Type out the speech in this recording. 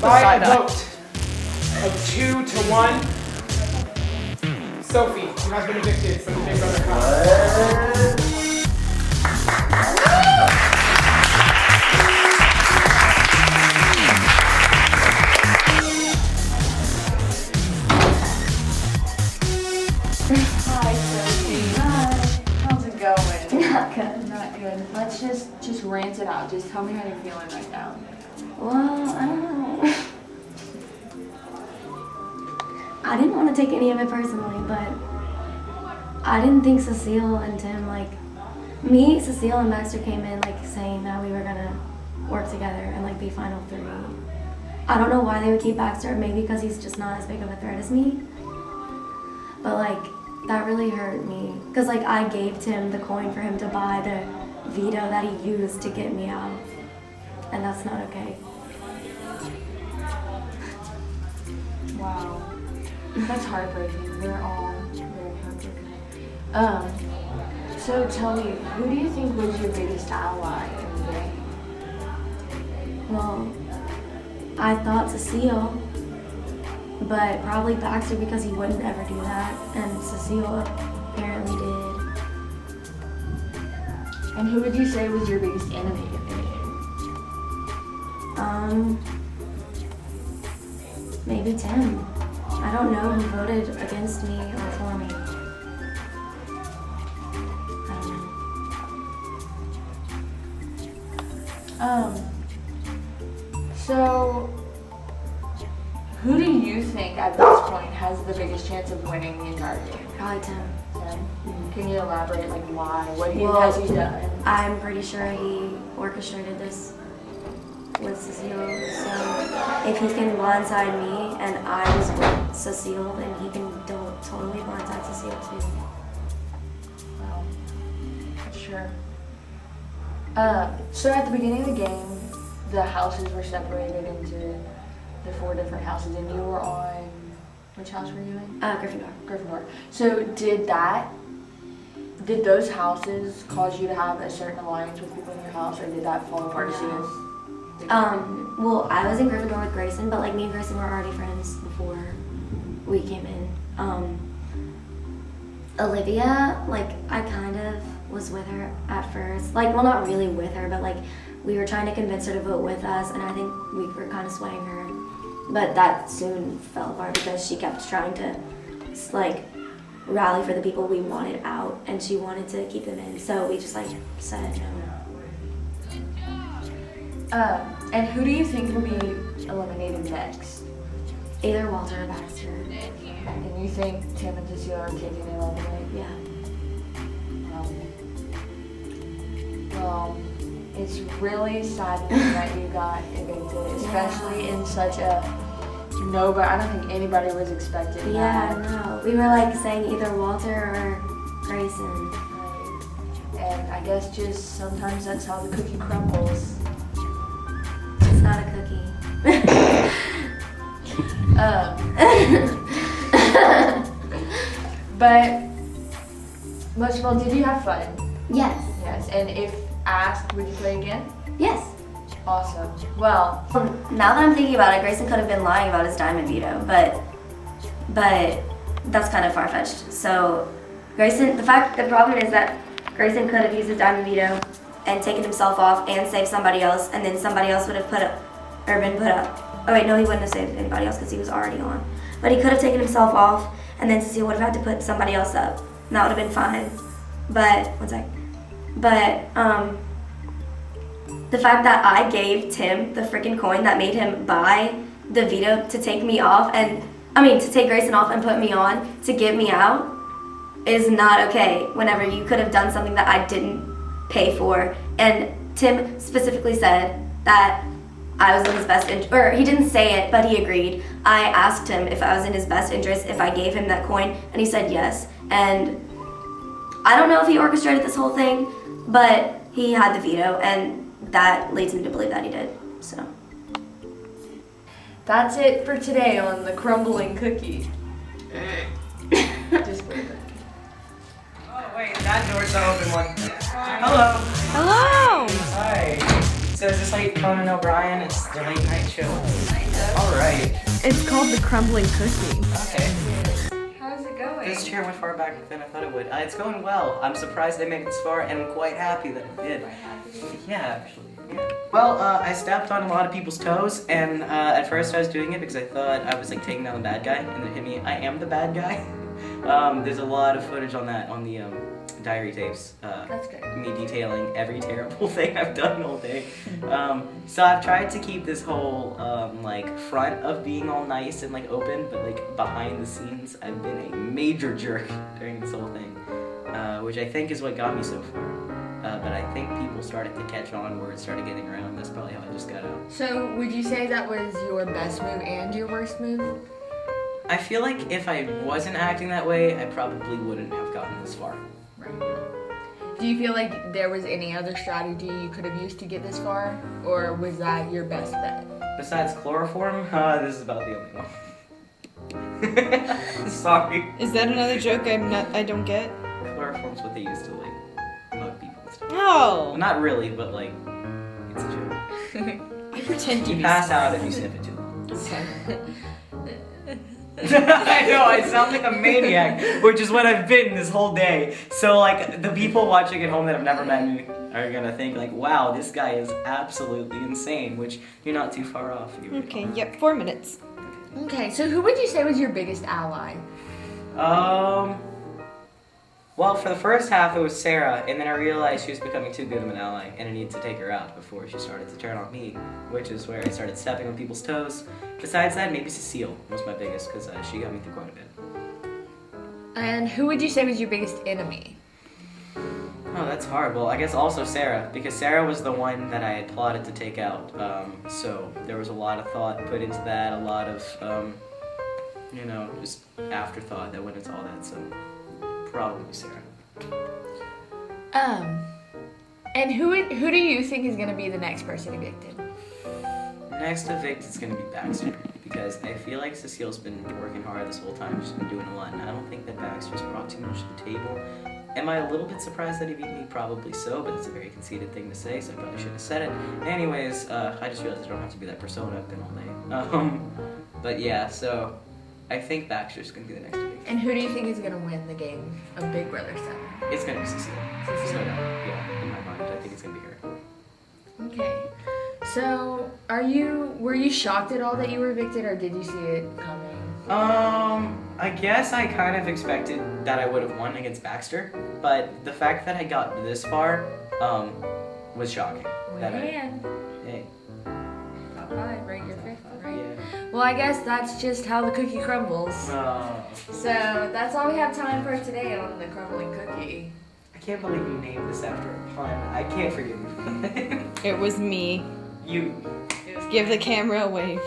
By a vote of 2 to 1, Sophie, you have been evicted from the Big Brother house. Hi, Sophie. Hi. How's it going? Not good. Not good. Let's just rant it out. Just tell me how you're feeling right now. Well, I don't know. I didn't want to take any of it personally, but I didn't think Cecile and Tim, like, me, Cecile, and Baxter came in, like, saying that we were gonna work together and, like, be final three. I don't know why they would keep Baxter, maybe because he's just not as big of a threat as me. But, like, that really hurt me. Because, like, I gave Tim the coin for him to buy the veto that he used to get me out. And that's not okay. Wow. That's heartbreaking. We're all very heartbroken. So tell me, who do you think was your biggest ally in the game? Well, I thought Cecile, but probably Baxter because he wouldn't ever do that, and Cecile apparently did. And who would you say was your biggest enemy in the game? Maybe Tim. I don't know who voted against me or for me. I don't know. So who do you think at this point has the biggest chance of winning the entire game? Probably Tim. Tim? Can you elaborate, like, why? What Well, has he done? I'm pretty sure he orchestrated this with Cecile, so if he can blindside me and I was with Cecile, then he can totally blindside Cecile too. Well, sure. So at the beginning of the game, the houses were separated into the 4 different houses, and you were on, which house were you in? Gryffindor. Gryffindor. So did those houses cause you to have a certain alliance with people in your house, or did that fall apart as soon as? Well, I was in Gryffindor with Grayson, but like me and Grayson were already friends before we came in. Olivia, like I kind of was with her at first. Like, well, not really with her, but like we were trying to convince her to vote with us, and I think we were kind of swaying her. But that soon fell apart because she kept trying to like rally for the people we wanted out, and she wanted to keep them in. So we just like said no. And who do you think will be eliminated next? Either Walter or Baxter. And you think Tim and Cecile are taking it all the way? Yeah. Well, it's really sad that you got evicted, especially in such a but I don't think anybody was expecting Yeah, that. no. We were like saying either Walter or Grayson. Right. And I guess just sometimes that's how the cookie crumbles. It's not a cookie. But most of all, did you have fun? Yes. Yes. And if asked, would you play again? Yes. Awesome. Well, Now that I'm thinking about it, Grayson could have been lying about his diamond veto, but that's kind of far-fetched. So the problem is that Grayson could have used his diamond veto and taken himself off and saved somebody else, and then somebody else would have been put up. Oh wait, no, he wouldn't have saved anybody else because he was already on. But he could have taken himself off, and then Cecile would have had to put somebody else up. And that would have been fine. But, the fact that I gave Tim the freaking coin that made him buy the veto to take me off to take Grayson off and put me on to get me out is not okay whenever you could have done something that I didn't pay for. And Tim specifically said that I was in his best interest, or he didn't say it, but he agreed. I asked him if I was in his best interest if I gave him that coin, and he said yes. And I don't know if he orchestrated this whole thing, but he had the veto, and that leads me to believe that he did, so. that's it for today on the crumbling cookie. Just wait. Oh, wait, that door's the open one. Hello. Hello! Hi. So is this like Conan O'Brien? It's the late night show. Alright. It's called the crumbling cookie. Okay. How's it going? This chair went far back than I thought it would. It's going well. I'm surprised I made it this far, and I'm quite happy that it did. Yeah, actually. Yeah. Well, I stepped on a lot of people's toes, and at first I was doing it because I thought I was like taking down the bad guy, and then it hit me. I am the bad guy. There's a lot of footage on that on the diary tapes. That's good. Me detailing every terrible thing I've done all day. So I've tried to keep this whole like front of being all nice and like open, but like behind the scenes, I've been a major jerk during this whole thing, which I think is what got me so far. But I think people started to catch on, word started getting around. That's probably how I just got out. So, would you say that was your best move and your worst move? I feel like if I wasn't acting that way, I probably wouldn't have gotten this far. Right. Do you feel like there was any other strategy you could have used to get this far? Or was that your best bet? Besides chloroform, this is about the only one. Sorry. Is that another joke I don't get? Chloroform's what they use to like mug people and stuff. No. Well, not really, but like, it's a joke. I pretend to You be pass out if you sniff it too long. I know, I sound like a maniac, which is what I've been this whole day. So like, the people watching at home that have never met me are gonna think like, wow, this guy is absolutely insane, which you're not too far off. Okay, yep, 4 minutes. Okay, so who would you say was your biggest ally? Well, for the first half it was Sarah, and then I realized she was becoming too good of an ally, and I needed to take her out before she started to turn on me, which is where I started stepping on people's toes. Besides that, maybe Cecile was my biggest, because she got me through quite a bit. And who would you say was your biggest enemy? Oh, that's hard. Well, I guess also Sarah, because Sarah was the one that I had plotted to take out, so there was a lot of thought put into that, a lot of, you know, just afterthought that went into all that, so probably Sarah. And who do you think is gonna be the next person evicted? Next evicted is going to be Baxter, because I feel like Cecile's been working hard this whole time. She's been doing a lot, and I don't think that Baxter's brought too much to the table. Am I a little bit surprised that he beat me? Probably so, but it's a very conceited thing to say, so I probably should have said it. Anyways, I just realized I don't have to be that persona I've been all day. But yeah, so I think Baxter's going to be the next evicted. And who do you think is gonna win the game of Big Brother 7? It's going to be Cecile. There's no doubt. Yeah, in my mind, I think it's going to be her. Okay. So, were you shocked at all that you were evicted, or did you see it coming? I guess I kind of expected that I would have won against Baxter, but the fact that I got this far, was shocking. Hey. Top 5, right? Your 5th, right? Yeah. Well, I guess that's just how the cookie crumbles. So, that's all we have time for today on the crumbling cookie. I can't believe you named this after a pun. I can't forgive you for that. It was me. You. Give the camera a wave.